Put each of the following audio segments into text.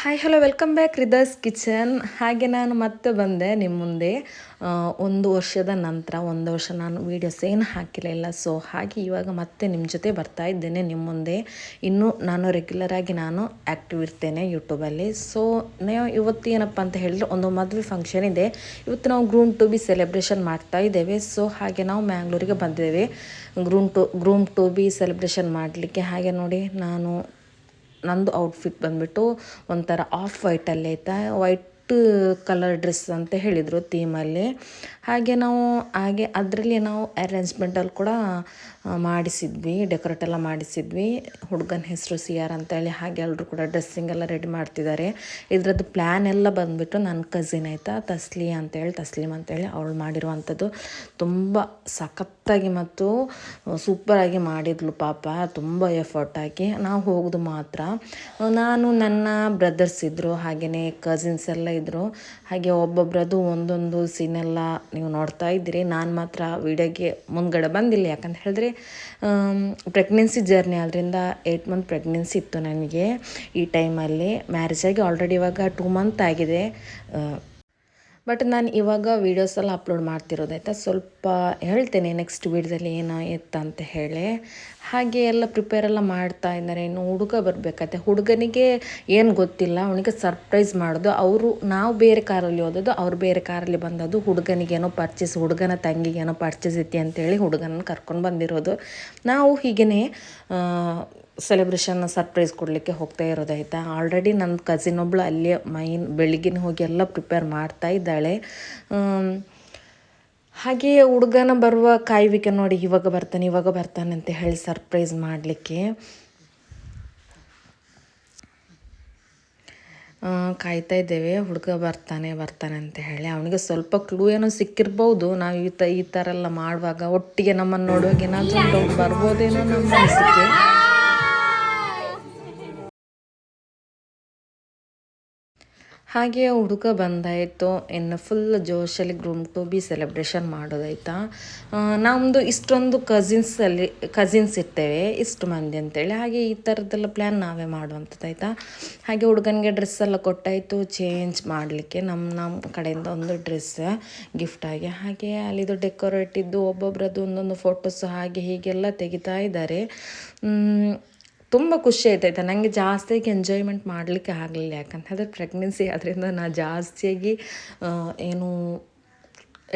Hi hello welcome back Rida's kitchen. ಹಾಗೆ ನಾನು ಮತ್ತೆ ಬಂದೆ ನಿಮ್ಮ ಮುಂದೆ ಒಂದು ವರ್ಷದ ನಂತರ. ಒಂದು ವರ್ಷ ನಾನು ವೀಡಿಯೋಸ್ ಏನು ಹಾಕಿರಲಿಲ್ಲ. ಸೊ ಹಾಗೆ ಇವಾಗ ಮತ್ತೆ ನಿಮ್ಮ ಜೊತೆ ಬರ್ತಾ ಇದ್ದೇನೆ ನಿಮ್ಮ ಮುಂದೆ. ಇನ್ನೂ ನಾನು ರೆಗ್ಯುಲರಾಗಿ ನಾನು ಆ್ಯಕ್ಟಿವ್ ಇರ್ತೇನೆ ಯೂಟ್ಯೂಬಲ್ಲಿ. ಸೊ ನೀವು ಇವತ್ತು ಏನಪ್ಪ ಅಂತ ಹೇಳಿದ್ರೆ ಒಂದು ಮದುವೆ ಫಂಕ್ಷನ್ ಇದೆ. ಇವತ್ತು ನಾವು ಗ್ರೂಮ್ ಟು ಬಿ ಸೆಲೆಬ್ರೇಷನ್ ಮಾಡ್ತಾ ಇದ್ದೇವೆ. ಸೊ ಹಾಗೆ ನಾವು ಮ್ಯಾಂಗ್ಳೂರಿಗೆ ಬಂದಿದ್ದೇವೆ ಗ್ರೂಮ್ ಟು ಬಿ ಸೆಲೆಬ್ರೇಷನ್ ಮಾಡಲಿಕ್ಕೆ. ಹಾಗೆ ನೋಡಿ ನಂದು ಔಟ್ಫಿಟ್ ಬಂದುಬಿಟ್ಟು ಒಂಥರ ಆಫ್ ವೈಟಲ್ಲಿ ಆಯಿತಾ, ವೈಟ್ ಕಲರ್ ಡ್ರೆಸ್ ಅಂತ ಹೇಳಿದರು ಥೀಮಲ್ಲಿ. ಹಾಗೆ ಅದರಲ್ಲಿ ನಾವು ಅರೇಂಜ್ಮೆಂಟಲ್ಲಿ ಕೂಡ ಮಾಡಿಸಿದ್ವಿ, ಡೆಕೋರೇಟ್ ಎಲ್ಲ ಮಾಡಿಸಿದ್ವಿ. ಹುಡುಗನ ಹೆಸರು ಸಿಯಾರ್ ಅಂತೇಳಿ. ಹಾಗೆ ಎಲ್ಲರೂ ಕೂಡ ಡ್ರೆಸ್ಸಿಂಗ್ ಎಲ್ಲ ರೆಡಿ ಮಾಡ್ತಿದ್ದಾರೆ. ಇದರದ್ದು ಪ್ಲ್ಯಾನ್ ಎಲ್ಲ ಬಂದುಬಿಟ್ಟು ನನ್ನ ಕಸಿನ್ ಆಯಿತಾ, ತಸ್ಲೀಮ್ ಅಂತೇಳಿ ಅವಳು ಮಾಡಿರುವಂಥದ್ದು. ತುಂಬ ಸಖತ್ತಾಗಿ ಮತ್ತು ಸೂಪರಾಗಿ ಮಾಡಿದ್ಲು ಪಾಪ, ತುಂಬ ಎಫರ್ಟ್ ಹಾಕಿ. ನಾವು ಹೋಗೋದು ಮಾತ್ರ ನಾನು, ನನ್ನ ಬ್ರದರ್ಸ್ ಇದ್ದರು, ಹಾಗೆಯೇ ಕಸಿನ್ಸ್ ಎಲ್ಲ ಇದ್ದರು. ಹಾಗೆ ಒಬ್ಬೊಬ್ಬರದು ಒಂದೊಂದು ಸೀನೆಲ್ಲ ನೀವು ನೋಡ್ತಾ ಇದ್ದೀರಿ. ನಾನು ಮಾತ್ರ ವೀಡಿಯೋಗೆ ಮುಂದ್ಗಡೆ ಬಂದಿಲ್ಲ, ಯಾಕಂತ ಹೇಳಿದ್ರೆ ಪ್ರೆಗ್ನೆನ್ಸಿ ಜರ್ನಿ ಆದ್ದರಿಂದ 8 ಮಂತ್ ಪ್ರೆಗ್ನೆನ್ಸಿ ಇತ್ತು ನನಗೆ ಈ ಟೈಮಲ್ಲಿ. ಮ್ಯಾರೇಜ್ ಆಗಿ ಆಲ್ರೆಡಿ ಇವಾಗ 2 ಮಂತ್ ಆಗಿದೆ. ಬಟ್ ನಾನು ಇವಾಗ ವೀಡಿಯೋಸೆಲ್ಲ ಅಪ್ಲೋಡ್ ಮಾಡ್ತಿರೋದಾಯ್ತಾ. ಸ್ವಲ್ಪ ಹೇಳ್ತೇನೆ ನೆಕ್ಸ್ಟ್ ವೀಡಿಯೋದಲ್ಲಿ ಏನು ಅಂತ ಹೇಳಿ. ಹಾಗೆ ಎಲ್ಲ ಪ್ರಿಪೇರೆಲ್ಲ ಮಾಡ್ತಾ ಇದ್ದಾರೆ. ಇನ್ನು ಹುಡುಗ ಬರಬೇಕಾಯ್ತೆ. ಹುಡುಗನಿಗೆ ಏನು ಗೊತ್ತಿಲ್ಲ, ಅವನಿಗೆ ಸರ್ಪ್ರೈಸ್ ಮಾಡೋದು. ನಾವು ಬೇರೆ ಕಾರಲ್ಲಿ ಹೋದದ್ದು, ಅವ್ರು ಬೇರೆ ಕಾರಲ್ಲಿ ಬಂದದ್ದು. ಹುಡುಗನಿಗೇನೋ ಹುಡುಗನ ತಂಗಿಗೇನೋ ಪರ್ಚೇಸ್ ಐತಿ ಅಂತೇಳಿ ಹುಡುಗನ ಕರ್ಕೊಂಡು ಬಂದಿರೋದು. ನಾವು ಹೀಗೇ ಸೆಲೆಬ್ರೇಷನ್ ಸರ್ಪ್ರೈಸ್ ಕೊಡಲಿಕ್ಕೆ ಹೋಗ್ತಾ ಇರೋದಾಯ್ತಾ. ಆಲ್ರೆಡಿ ನನ್ನ ಕಸಿನ್ ಒಬ್ಬಳು ಅಲ್ಲೇ ಬೆಳಿಗ್ಗೆ ಹೋಗಿ ಎಲ್ಲ ಪ್ರಿಪೇರ್ ಮಾಡ್ತಾ ಇದ್ದಾಳೆ. ಹಾಗೆ ಹುಡುಗನ ಬರುವ ಕಾಯುವಿಕೆ ನೋಡಿ, ಇವಾಗ ಬರ್ತಾನೆ ಅಂತ ಹೇಳಿ ಸರ್ಪ್ರೈಸ್ ಮಾಡಲಿಕ್ಕೆ ಕಾಯ್ತಾ ಇದ್ದೇವೆ. ಹುಡುಗ ಬರ್ತಾನೆ ಅಂತ ಹೇಳಿ. ಅವನಿಗೆ ಸ್ವಲ್ಪ ಕ್ಲೂ ಏನೋ ಸಿಕ್ಕಿರ್ಬೋದು. ನಾವು ಈ ಥರ ಎಲ್ಲ ಮಾಡುವಾಗ ಒಟ್ಟಿಗೆ ನಮ್ಮನ್ನು ನೋಡುವಾಗ ಏನಾದರೂ ಬರ್ಬೋದೇನೋ ನಮ್ಮ ಅನಿಸಿಕೆ. ಹಾಗೆ ಹುಡುಗ ಬಂದಾಯಿತು. ಇನ್ನು ಫುಲ್ ಜೋಶಲ್ಲಿ ಗ್ರೂಮ್ ಟು ಬಿ ಸೆಲೆಬ್ರೇಷನ್ ಮಾಡೋದಾಯ್ತಾ. ನಮ್ಮದು ಇಷ್ಟೊಂದು ಕಸಿನ್ಸ್ ಇರ್ತೇವೆ, ಇಷ್ಟು ಮಂದಿ ಅಂತೇಳಿ. ಹಾಗೆ ಈ ಥರದ್ದೆಲ್ಲ ಪ್ಲ್ಯಾನ್ ನಾವೇ ಮಾಡುವಂಥದ್ದಾಯ್ತಾ. ಹಾಗೆ ಹುಡುಗನಿಗೆ ಡ್ರೆಸ್ ಎಲ್ಲ ಕೊಟ್ಟಾಯಿತು ಚೇಂಜ್ ಮಾಡಲಿಕ್ಕೆ. ನಮ್ಮ ಕಡೆಯಿಂದ ಒಂದು ಡ್ರೆಸ್ ಗಿಫ್ಟಾಗಿ. ಹಾಗೆ ಅಲ್ಲಿದು ಡೆಕೋರೇಟ್ ಇದ್ದು ಒಬ್ಬೊಬ್ರದ್ದು ಒಂದೊಂದು ಫೋಟೋಸ್ ಹಾಗೆ ಹೀಗೆಲ್ಲ ತೆಗಿತಾ ಇದ್ದಾರೆ. ತುಂಬ ಖುಷಿ ಆಯ್ತಾಯ್ತಾ. ನನಗೆ ಜಾಸ್ತಿಯಾಗಿ ಎಂಜಾಯ್ಮೆಂಟ್ ಮಾಡಲಿಕ್ಕೆ ಆಗಲಿಲ್ಲ, ಯಾಕಂತ ಹೇಳಿದ್ರೆ ಪ್ರೆಗ್ನೆನ್ಸಿ ಅದರಿಂದ ನಾನು ಜಾಸ್ತಿಯಾಗಿ ಏನು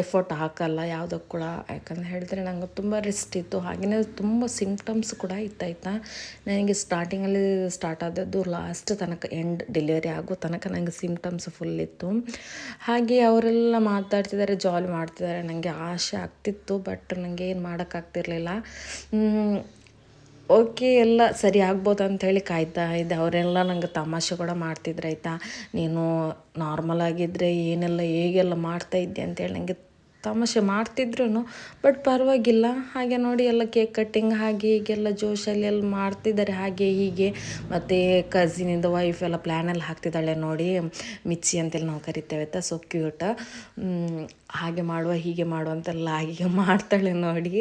ಎಫರ್ಟ್ ಹಾಕಲ್ಲ ಯಾವುದಕ್ಕೆ ಕೂಡ. ಯಾಕಂತ ಹೇಳಿದ್ರೆ ನಂಗೆ ತುಂಬ ರೆಸ್ಟ್ ಇತ್ತು. ಹಾಗೆಯೇ ತುಂಬ ಸಿಂಪ್ಟಮ್ಸ್ ಕೂಡ ಇತ್ತಾಯ್ತಾ. ನನಗೆ ಸ್ಟಾರ್ಟಿಂಗಲ್ಲಿ ಸ್ಟಾರ್ಟ್ ಆದದ್ದು ಲಾಸ್ಟ್ ತನಕ ಡೆಲಿವರಿ ಆಗೋ ತನಕ ನನಗೆ ಸಿಂಪ್ಟಮ್ಸ್ ಫುಲ್ ಇತ್ತು. ಹಾಗೆ ಅವರೆಲ್ಲ ಮಾತಾಡ್ತಿದ್ದಾರೆ, ಜಾಲಿ ಮಾಡ್ತಿದ್ದಾರೆ. ನನಗೆ ಆಸೆ ಆಗ್ತಿತ್ತು, ಬಟ್ ನನಗೆ ಏನು ಮಾಡೋಕ್ಕಾಗ್ತಿರ್ಲಿಲ್ಲ. ಓಕೆ, ಎಲ್ಲ ಸರಿ ಆಗ್ಬೋದು ಅಂಥೇಳಿ ಕಾಯ್ತಾ ಇದ್ದೆ. ಅವರೆಲ್ಲ ನಂಗೆ ತಮಾಷೆ ಕೂಡ ಮಾಡ್ತಿದ್ರು ಆಯಿತಾ. ನೀನು ನಾರ್ಮಲ್ ಆಗಿದ್ದರೆ ಹೇಗೆಲ್ಲ ಮಾಡ್ತಾಯಿದ್ದೆ ಅಂತೇಳಿ ನನಗೆ ತಮಾಷೆ ಮಾಡ್ತಿದ್ರು. ಬಟ್ ಪರವಾಗಿಲ್ಲ. ಹಾಗೆ ನೋಡಿ ಎಲ್ಲ ಕೇಕ್ ಕಟ್ಟಿಂಗ್ ಹಾಗೆ ಹೀಗೆಲ್ಲ ಜೋಶಲ್ಲಿ ಎಲ್ಲ ಮಾಡ್ತಿದ್ದಾರೆ ಹಾಗೆ ಹೀಗೆ. ಮತ್ತು ಕಸಿನಿಂದ ವೈಫ್ ಎಲ್ಲ ಪ್ಲ್ಯಾನೆಲ್ಲ ಹಾಕ್ತಿದ್ದಾಳೆ ನೋಡಿ, ಮಿಚ್ಚಿ ಅಂತೇಳಿ ನಾವು ಕರಿತೇವೆ ಆಯಿತಾ. So cute. ಹಾಗೆ ಮಾಡುವ ಹೀಗೆ ಮಾಡುವ ಅಂತೆಲ್ಲ ಹಾಗೆ ಮಾಡ್ತಾಳೆ ನೋಡಿ.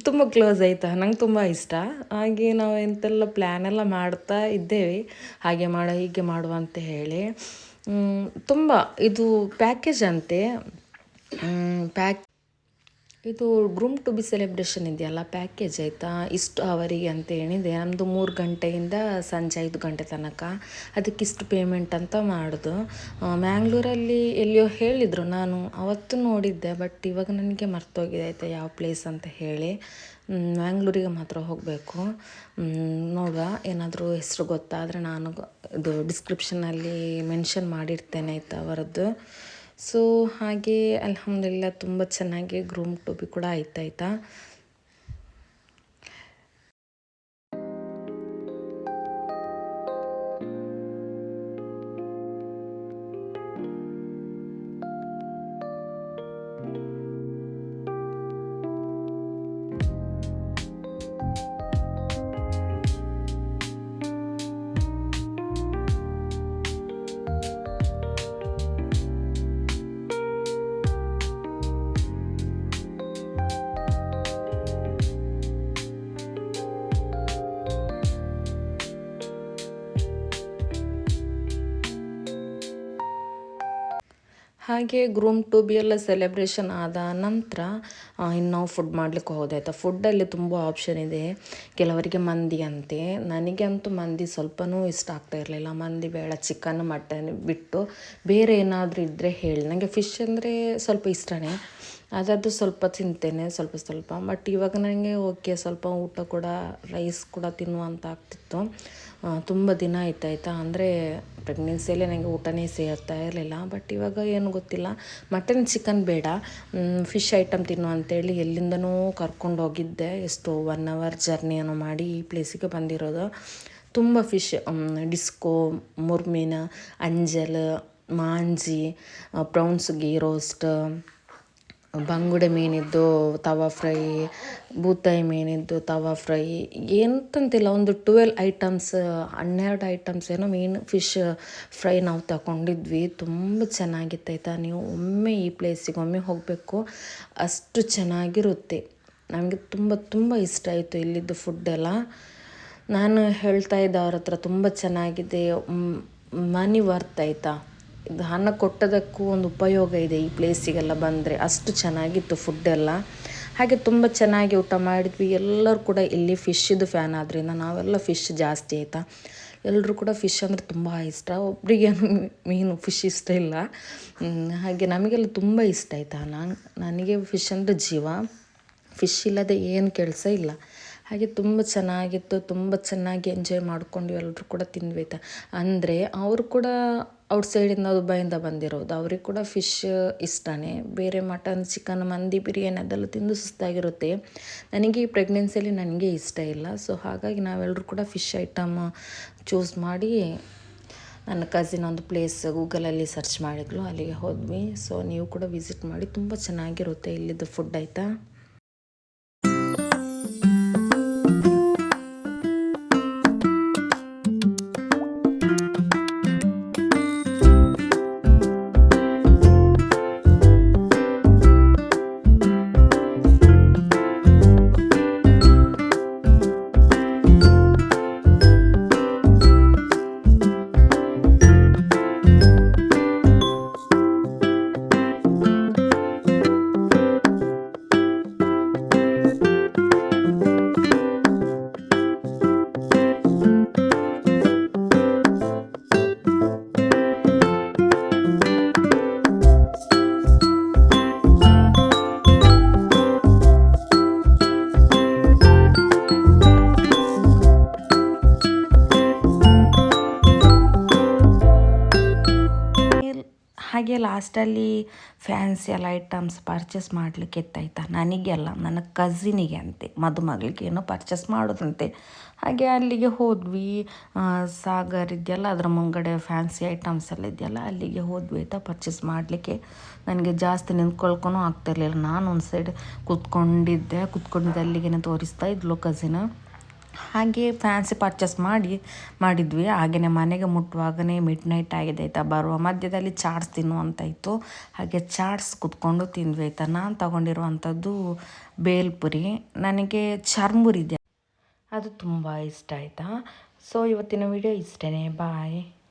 ತುಂಬ ಕ್ಲೋಸ್ ಆಯಿತಾ, ನಂಗೆ ತುಂಬ ಇಷ್ಟ. ಹಾಗೆ ನಾವು ಎಂತೆಲ್ಲ ಪ್ಲ್ಯಾನೆಲ್ಲ ಮಾಡ್ತಾ ಇದ್ದೇವೆ, ಹಾಗೆ ಮಾಡುವ ಹೀಗೆ ಮಾಡುವ ಅಂತ ಹೇಳಿ. ತುಂಬ ಇದು ಪ್ಯಾಕೇಜ್ ಅಂತೆ. ಇದು ಗ್ರೂಮ್ ಟು ಬಿ ಸೆಲೆಬ್ರೇಷನ್ ಇದೆಯಲ್ಲ, ಪ್ಯಾಕೇಜ್ ಆಯಿತಾ. ಇಷ್ಟು ಅವರಿಗೆ ಅಂತ ಏನಿದೆ, ನಮ್ಮದು 3 ಗಂಟೆಯಿಂದ ಸಂಜೆ 5 ಗಂಟೆ ತನಕ. ಅದಕ್ಕಿಷ್ಟು ಪೇಮೆಂಟ್ ಅಂತ ಮಾಡೋದು. ಮ್ಯಾಂಗ್ಳೂರಲ್ಲಿ ಎಲ್ಲಿಯೋ ಹೇಳಿದರು, ನಾನು ಅವತ್ತು ನೋಡಿದ್ದೆ. ಬಟ್ ಇವಾಗ ನನಗೆ ಮರ್ತೋಗಿದೆ ಆಯಿತಾ ಯಾವ ಪ್ಲೇಸ್ ಅಂತ ಹೇಳಿ. ಮ್ಯಾಂಗ್ಳೂರಿಗೆ ಮಾತ್ರ ಹೋಗಬೇಕು. ನೋಡುವ, ಏನಾದರೂ ಹೆಸರು ಗೊತ್ತಾದರೆ ನಾನು ಇದು ಡಿಸ್ಕ್ರಿಪ್ಷನಲ್ಲಿ ಮೆನ್ಷನ್ ಮಾಡಿರ್ತೇನೆ ಆಯಿತಾ ಅವರದ್ದು. ಸೊ ಹಾಗೆ ಅಲ್ಹಮ್ದುಲಿಲ್ಲ ತುಂಬ ಚೆನ್ನಾಗಿ ಗ್ರೂಮ್ ಟು ಬಿ ಕೂಡ ಆಯ್ತಾಯ್ತಾ. ಹಾಗೆ ಗ್ರೂಮ್ ಟು ಬಿ ಎಲ್ಲ ಸೆಲೆಬ್ರೇಷನ್ ಆದ ನಂತರ ಇನ್ನು ನಾವು ಫುಡ್ ಮಾಡಲಿಕ್ಕೆ ಹೋದಾಯ್ತಾ. ಫುಡ್ಡಲ್ಲಿ ತುಂಬ ಆಪ್ಷನ್ ಇದೆ. ಕೆಲವರಿಗೆ ಮಂದಿ ಅಂತೆ, ನನಗೆ ಅಂತೂ ಮಂದಿ ಸ್ವಲ್ಪನೂ ಇಷ್ಟ ಆಗ್ತಾ ಇರಲಿಲ್ಲ. ಮಂದಿ ಬೇಡ, ಚಿಕನ್ ಮಟನ್ ಬಿಟ್ಟು ಬೇರೆ ಏನಾದರೂ ಇದ್ದರೆ ಹೇಳಿ. ನನಗೆ ಫಿಶ್ ಅಂದರೆ ಸ್ವಲ್ಪ ಇಷ್ಟನೇ, ಅದರದ್ದು ಸ್ವಲ್ಪ ತಿಂತೇನೆ ಸ್ವಲ್ಪ. ಬಟ್ ಇವಾಗ ನನಗೆ ಓಕೆ, ಸ್ವಲ್ಪ ಊಟ ಕೂಡ ರೈಸ್ ಕೂಡ ತಿನ್ನುವಂತ ಆಗ್ತಿತ್ತು. ತುಂಬ ದಿನ ಆಯ್ತಾಯ್ತಾ, ಅಂದರೆ ಪ್ರೆಗ್ನೆನ್ಸಿಯಲ್ಲಿ ನನಗೆ ಊಟನೇ ಸೇರ್ತಾ ಇರಲಿಲ್ಲ. ಬಟ್ ಇವಾಗ ಏನು ಗೊತ್ತಿಲ್ಲ, ಮಟನ್ ಚಿಕನ್ ಬೇಡ, ಫಿಶ್ ಐಟಮ್ ತಿನ್ನು ಅಂತೇಳಿ ಎಲ್ಲಿಂದನೂ ಕರ್ಕೊಂಡು ಹೋಗಿದ್ದೆ. ಎಷ್ಟು 1 ಅವರ್ ಜರ್ನಿಯನ್ನು ಮಾಡಿ ಈ ಪ್ಲೇಸಿಗೆ ಬಂದಿರೋದು. ತುಂಬ ಫಿಶ್, ಡಿಸ್ಕೋ, ಮುರ್ಮೀನ್, ಅಂಜಲ್, ಮಾಂಜಿ, ಪ್ರೌನ್ಸ್ ಗೀ ರೋಸ್ಟ್, ಬಂಗುಡೆ ಮೀನಿದ್ದು ತವಾ ಫ್ರೈ, ಬೂತಾಯಿ ಮೀನಿದ್ದು ತವಾ ಫ್ರೈ, ಎಂತಂತಿಲ್ಲ, ಒಂದು 12 ಐಟಮ್ಸ್ 12 ಐಟಮ್ಸ್ ಏನೋ ಮೀನು ಫಿಶ್ ಫ್ರೈ ನಾವು ತಗೊಂಡಿದ್ವಿ. ತುಂಬ ಚೆನ್ನಾಗಿತ್ತಾಯ್ತಾ. ನೀವು ಒಮ್ಮೆ ಈ ಪ್ಲೇಸಿಗೆ ಒಮ್ಮೆ ಹೋಗಬೇಕು, ಅಷ್ಟು ಚೆನ್ನಾಗಿರುತ್ತೆ. ನಮಗೆ ತುಂಬ ಇಷ್ಟ ಆಯಿತು ಇಲ್ಲಿದ್ದು ಫುಡ್ಡೆಲ್ಲ. ನಾನು ಹೇಳ್ತಾ ಇದ್ದೆ ಅವ್ರ ಹತ್ರ, ತುಂಬ ಚೆನ್ನಾಗಿದೆ, ಮನಿ ವರ್ತ್ ಆಯಿತಾ. ಇದು ಹಣ ಕೊಟ್ಟದಕ್ಕೂ ಒಂದು ಉಪಯೋಗ ಇದೆ ಈ ಪ್ಲೇಸಿಗೆಲ್ಲ ಬಂದರೆ, ಅಷ್ಟು ಚೆನ್ನಾಗಿತ್ತು ಫುಡ್ಡೆಲ್ಲ. ಹಾಗೆ ತುಂಬ ಚೆನ್ನಾಗಿ ಊಟ ಮಾಡಿದ್ವಿ. ಎಲ್ಲರೂ ಕೂಡ ಇಲ್ಲಿ ಫಿಶ್ಶಿದು ಫ್ಯಾನ್ ಆದ್ದರಿಂದ ನಾವೆಲ್ಲ ಫಿಶ್ ಜಾಸ್ತಿ ಆಯಿತಾ. ಎಲ್ಲರೂ ಕೂಡ ಫಿಶ್ ಅಂದರೆ ತುಂಬ ಇಷ್ಟ, ಒಬ್ರಿಗೇನು ಮೀನು ಫಿಶ್ ಇಷ್ಟ ಇಲ್ಲ. ಹಾಗೆ ನಮಗೆಲ್ಲ ತುಂಬ ಇಷ್ಟ ಆಯಿತಾ. ನನಗೆ ಫಿಶ್ ಅಂದರೆ ಜೀವ, ಫಿಶ್ ಇಲ್ಲದೆ ಏನು ಕೆಲಸ ಇಲ್ಲ. ಹಾಗೆ ತುಂಬ ಚೆನ್ನಾಗಿತ್ತು, ತುಂಬ ಚೆನ್ನಾಗಿ ಎಂಜಾಯ್ ಮಾಡ್ಕೊಂಡು ಎಲ್ಲರೂ ಕೂಡ ತಿಂದ್ವಿ. ಅಂದರೆ ಅವರು ಕೂಡ ಔಟ್ಸೈಡಿಂದ ದುಬೈಯಿಂದ ಬಂದಿರೋದು, ಅವ್ರಿಗೆ ಕೂಡ ಫಿಶ್ ಇಷ್ಟನೇ. ಬೇರೆ ಮಟನ್ ಚಿಕನ್ ಮಂದಿ ಬಿರಿಯಾನಿ ಅದೆಲ್ಲ ತಿಂದು ಸುಸ್ತಾಗಿರುತ್ತೆ. ನನಗೆ ಈ ಪ್ರೆಗ್ನೆನ್ಸಿಯಲ್ಲಿ ನನಗೆ ಇಷ್ಟ ಇಲ್ಲ. ಸೊ ಹಾಗಾಗಿ ನಾವೆಲ್ಲರೂ ಕೂಡ ಫಿಶ್ ಐಟಮ್ ಚೂಸ್ ಮಾಡಿ, ನನ್ನ ಕಸಿನ್ ಒಂದು ಪ್ಲೇಸ್ ಗೂಗಲಲ್ಲಿ ಸರ್ಚ್ ಮಾಡಿದ್ಲು, ಅಲ್ಲಿಗೆ ಹೋದ್ವಿ. ಸೊ ನೀವು ಕೂಡ ವಿಸಿಟ್ ಮಾಡಿ, ತುಂಬ ಚೆನ್ನಾಗಿರುತ್ತೆ ಇಲ್ಲಿದ್ದು ಫುಡ್ ಆಯಿತಾ. ಹಾಗೆ ಲಾಸ್ಟಲ್ಲಿ ಫ್ಯಾನ್ಸಿ ಎಲ್ಲ ಐಟಮ್ಸ್ ಪರ್ಚೇಸ್ ಮಾಡಲಿಕ್ಕೆ ಇತ್ತಾಯ್ತಾ. ನನಗೆಲ್ಲ ನನ್ನ ಕಝಿನಿಗೆ ಅಂತೆ, ಮದುಮಗಳಿಗೆ ಏನೋ ಪರ್ಚೇಸ್ ಮಾಡೋದಂತೆ. ಹಾಗೆ ಅಲ್ಲಿಗೆ ಹೋದ್ವಿ. ಸಾಗರ್ ಇದೆಯಲ್ಲ, ಅದರ ಮುಂಗಡೆ ಫ್ಯಾನ್ಸಿ ಐಟಮ್ಸ್ ಎಲ್ಲ ಇದೆಯಲ್ಲ, ಅಲ್ಲಿಗೆ ಹೋದ್ವಿ ಆಯಿತಾ ಪರ್ಚೇಸ್ ಮಾಡಲಿಕ್ಕೆ. ನನಗೆ ಜಾಸ್ತಿ ನಿಂತ್ಕೊಳ್ಕೊನೂ ಆಗ್ತಿರ್ಲಿಲ್ಲ, ನಾನು ಒಂದು ಸೈಡ್ ಕೂತ್ಕೊಂಡಿದ್ದೆ ಅಲ್ಲಿಗೆ ತೋರಿಸ್ತಾ ಇದ್ಲು ಕಝಿನ. ಹಾಗೆ ಫ್ಯಾನ್ಸಿ ಪರ್ಚೇಸ್ ಮಾಡಿದ್ವಿ. ಹಾಗೆಯೇ ಮನೆಗೆ ಮುಟ್ಟುವಾಗನೇ ಮಿಡ್ ನೈಟ್ ಆಗಿದೆ ಆಯಿತಾ. ಬರುವ ಮಧ್ಯದಲ್ಲಿ ಚಾಟ್ಸ್ ತಿನ್ನುವಂತಾಯಿತು. ಹಾಗೆ ಚಾಟ್ಸ್ ಕುತ್ಕೊಂಡು ತಿಂದ್ವಿ ಆಯಿತಾ. ನಾನು ತಗೊಂಡಿರುವಂಥದ್ದು ಬೇಲ್ಪುರಿ, ನನಗೆ ಚರ್ಮುರಿ ಇದೆ ಅದು ತುಂಬ ಇಷ್ಟ ಆಯಿತಾ. ಸೊ ಇವತ್ತಿನ ವಿಡಿಯೋ ಇಷ್ಟೇ, ಬಾಯ್.